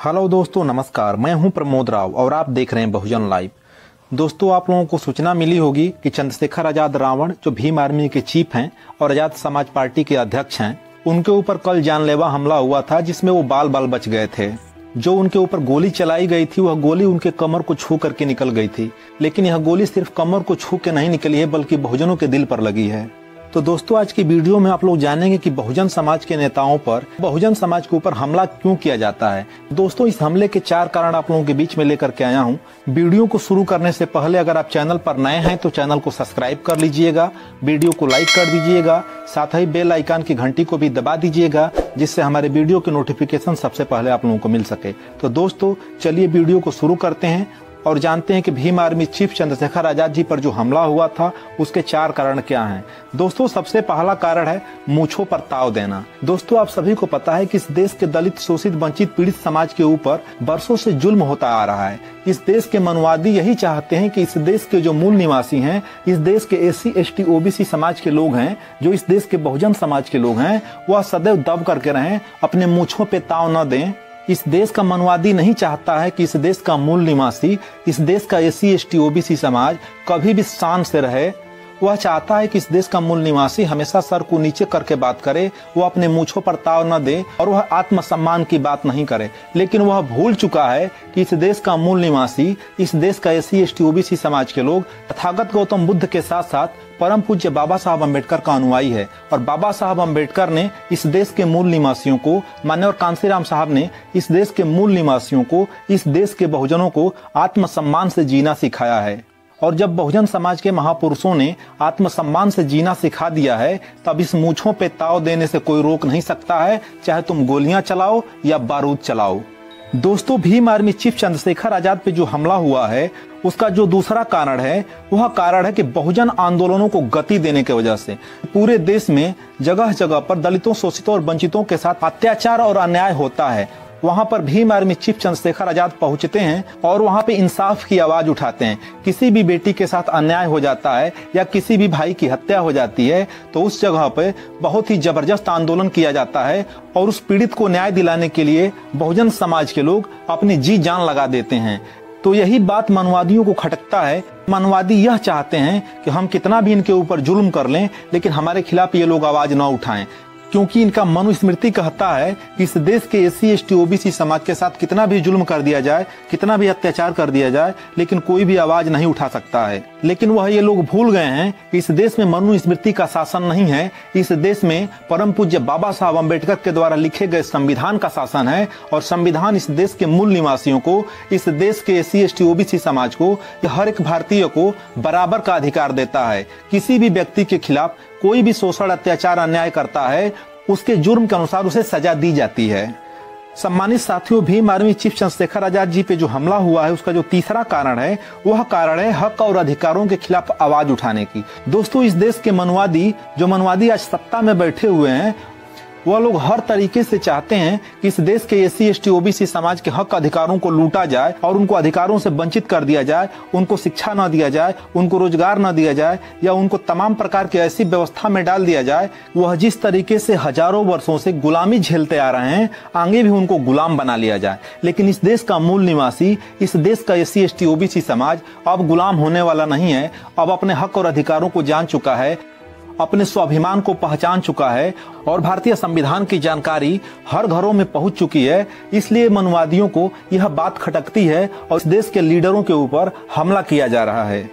Hello दोस्तों, नमस्कार। मैं हूं प्रमोद राव और आप देख रहे हैं बहुजन लाइव। दोस्तों, आप लोगों को सूचना मिली होगी कि चंद्रशेखर आजाद रावण जो भीम आर्मी के चीफ हैं और आजाद समाज पार्टी के अध्यक्ष हैं, उनके ऊपर कल जानलेवा हमला हुआ था जिसमें वो बाल बाल बच गए थे। जो उनके ऊपर गोली चलाई गई थी वह गोली उनके कमर को छू करके निकल गई थी, लेकिन यह गोली सिर्फ कमर को छू के नहीं निकली है बल्कि बहुजनों के दिल पर लगी है। तो दोस्तों, आज की वीडियो में आप लोग जानेंगे कि बहुजन समाज के नेताओं पर बहुजन समाज के ऊपर हमला क्यों किया जाता है। दोस्तों, इस हमले के 4 कारण आप लोगों के बीच में लेकर के आया हूं। वीडियो को शुरू करने से पहले अगर आप चैनल पर नए हैं तो चैनल को सब्सक्राइब कर लीजिएगा, वीडियो को लाइक कर दीजिएगा, साथ ही बेल आइकन की घंटी को भी दबा दीजिएगा जिससे हमारे वीडियो के नोटिफिकेशन सबसे पहले आप लोगों को मिल सके। तो दोस्तों, चलिए वीडियो को शुरू करते हैं और जानते हैं कि भीम आर्मी चीफ चंद्रशेखर आजाद जी पर जो हमला हुआ था उसके 4 कारण क्या हैं। दोस्तों, सबसे पहला कारण है मूंछों पर ताव देना। दोस्तों, आप सभी को पता है कि इस देश के दलित, शोषित, वंचित, पीड़ित समाज के ऊपर बरसों से जुल्म होता आ रहा है। इस देश के मनुवादी यही चाहते हैं कि इस देश के जो मूल निवासी हैं, इस देश के SC, ST, OBC समाज के लोग हैं, जो इस देश के बहुजन समाज के लोग हैं, वह सदैव दब करके रहें, अपने मूंछों पे ताव न दें। इस देश का मनुवादी नहीं चाहता है कि इस देश का मूल निवासी, इस देश का SC, ST, OBC समाज कभी भी शान से रहे। वह चाहता है कि इस देश का मूल निवासी हमेशा सर को नीचे करके बात करे, वह अपने मूंछों पर ताव न दे और वह आत्मसम्मान की बात नहीं करे। लेकिन वह भूल चुका है कि इस देश का मूल निवासी, इस देश का SC, ST, OBC समाज के लोग तथागत गौतम बुद्ध के साथ साथ परम पूज्य बाबा साहब अम्बेडकर का अनुयायी है और बाबा साहब अम्बेडकर ने इस देश के मूल निवासियों को, माननीय कांशीराम साहब ने इस देश के मूल निवासियों को, इस देश के बहुजनों को आत्मसम्मान से जीना सिखाया है। और जब बहुजन समाज के महापुरुषों ने आत्मसम्मान से जीना सिखा दिया है, तब इस मूंछों पे ताव देने से कोई रोक नहीं सकता है, चाहे तुम गोलियां चलाओ या बारूद चलाओ। दोस्तों, भीम आर्मी चीफ चंद्रशेखर आजाद पे जो हमला हुआ है उसका जो दूसरा कारण है वह कारण है कि बहुजन आंदोलनों को गति देने की वजह से पूरे देश में जगह जगह पर दलितों, शोषितों और वंचितों के साथ अत्याचार और अन्याय होता है। वहां पर भीम आर्मी चीफ चंद्रशेखर आजाद पहुंचते हैं और वहां पे इंसाफ की आवाज उठाते हैं। किसी भी बेटी के साथ अन्याय हो जाता है या किसी भी भाई की हत्या हो जाती है तो उस जगह पे बहुत ही जबरदस्त आंदोलन किया जाता है और उस पीड़ित को न्याय दिलाने के लिए बहुजन समाज के लोग अपनी जी जान लगा देते हैं। तो यही बात मनवादियों को खटकता है। मनवादी यह चाहते हैं कि हम कितना भी इनके ऊपर जुल्म कर लें लेकिन हमारे खिलाफ ये लोग आवाज न उठाएं, क्योंकि इनका मनुस्मृति कहता है कि इस देश के SC, ST, OBC समाज के साथ कितना भी जुल्म कर दिया जाए, कितना भी अत्याचार कर दिया जाए, लेकिन कोई भी आवाज नहीं उठा सकता है। लेकिन वह ये लोग भूल गए हैं कि इस देश में मनुस्मृति का शासन नहीं है, इस देश में परम पूज्य बाबा साहब अम्बेडकर के द्वारा लिखे गए संविधान का शासन है और संविधान इस देश के मूल निवासियों को, इस देश के SC, ST, OBC समाज को, हर एक भारतीय को बराबर का अधिकार देता है। किसी भी व्यक्ति के खिलाफ कोई भी शोषण, अत्याचार, अन्याय करता है उसके जुर्म के अनुसार उसे सजा दी जाती है। सम्मानित साथियों, भीम आर्मी चीफ चंद्रशेखर आजाद जी पे जो हमला हुआ है उसका जो तीसरा कारण है वह कारण है हक और अधिकारों के खिलाफ आवाज उठाने की। दोस्तों, इस देश के मनवादी आज सत्ता में बैठे हुए हैं, वह लोग हर तरीके से चाहते हैं कि इस देश के SC, ST, OBC समाज के हक अधिकारों को लूटा जाए और उनको अधिकारों से वंचित कर दिया जाए, उनको शिक्षा न दिया जाए, उनको रोजगार न दिया जाए या उनको तमाम प्रकार की ऐसी व्यवस्था में डाल दिया जाए वह जिस तरीके से हजारों वर्षों से गुलामी झेलते आ रहे हैं, आगे भी उनको गुलाम बना लिया जाए। लेकिन इस देश का मूल निवासी, इस देश का SC, ST, OBC समाज अब गुलाम होने वाला नहीं है। अब अपने हक और अधिकारों को जान चुका है, अपने स्वाभिमान को पहचान चुका है और भारतीय संविधान की जानकारी हर घरों में पहुंच चुकी है। इसलिए मनवादियों को यह बात खटकती है और इस देश के लीडरों के ऊपर हमला किया जा रहा है।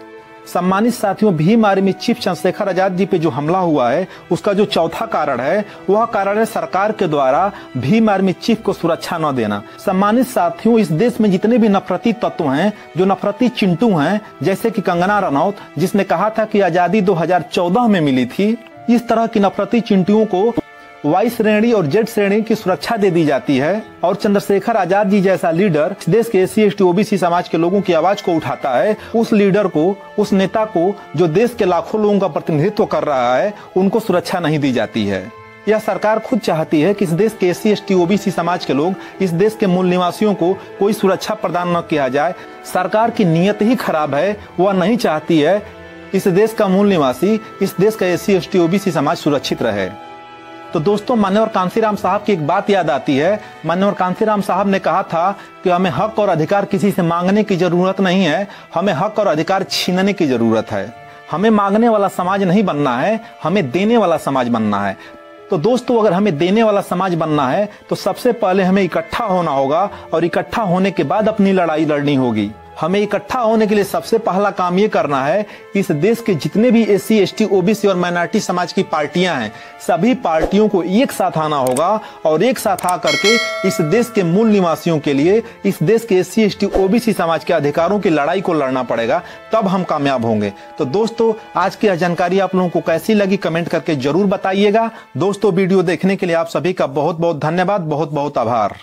सम्मानित साथियों, भीम आर्मी चीफ चंद्रशेखर आजाद जी पे जो हमला हुआ है उसका जो चौथा कारण है वह कारण है सरकार के द्वारा भीम आर्मी चीफ को सुरक्षा न देना। सम्मानित साथियों, इस देश में जितने भी नफरती तत्व हैं, जो नफरती चिंटू हैं, जैसे कि कंगना रनौत जिसने कहा था कि आजादी 2014 में मिली थी, इस तरह की नफरती चिंटुओं को वाई श्रेणी और जेड श्रेणी की सुरक्षा दे दी जाती है और चंद्रशेखर आजाद जी जैसा लीडर इस देश के SC, ST, OBC समाज के लोगों की आवाज को उठाता है। उस लीडर को, उस नेता को जो देश के लाखों लोगों का प्रतिनिधित्व कर रहा है, उनको सुरक्षा नहीं दी जाती है। यह सरकार खुद चाहती है कि इस देश के SC, ST, OBC समाज के लोग, इस देश के मूल निवासियों को कोई सुरक्षा प्रदान न किया जाए। सरकार की नीयत ही खराब है, वह नहीं चाहती है इस देश का मूल निवासी, इस देश का SC, ST, OBC समाज सुरक्षित रहे। तो दोस्तों, माननीय कांसीराम साहब की एक बात याद आती है। माननीय कांसीराम साहब ने कहा था कि हमें हक और अधिकार किसी से मांगने की जरूरत नहीं है, हमें हक और अधिकार छीनने की जरूरत है। हमें मांगने वाला समाज नहीं बनना है, हमें देने वाला समाज बनना है। तो दोस्तों, अगर हमें देने वाला समाज बनना है तो सबसे पहले हमें इकट्ठा होना होगा और इकट्ठा होने के बाद अपनी लड़ाई लड़नी होगी। हमें इकट्ठा होने के लिए सबसे पहला काम ये करना है, इस देश के जितने भी SC, ST, OBC और माइनॉरिटी समाज की पार्टियां हैं, सभी पार्टियों को एक साथ आना होगा और एक साथ आकर के इस देश के मूल निवासियों के लिए, इस देश के SC, ST, OBC समाज के अधिकारों की लड़ाई को लड़ना पड़ेगा, तब हम कामयाब होंगे। तो दोस्तों, आज की यह जानकारी आप लोगों को कैसी लगी कमेंट करके जरूर बताइएगा। दोस्तों, वीडियो देखने के लिए आप सभी का बहुत बहुत धन्यवाद, बहुत बहुत आभार।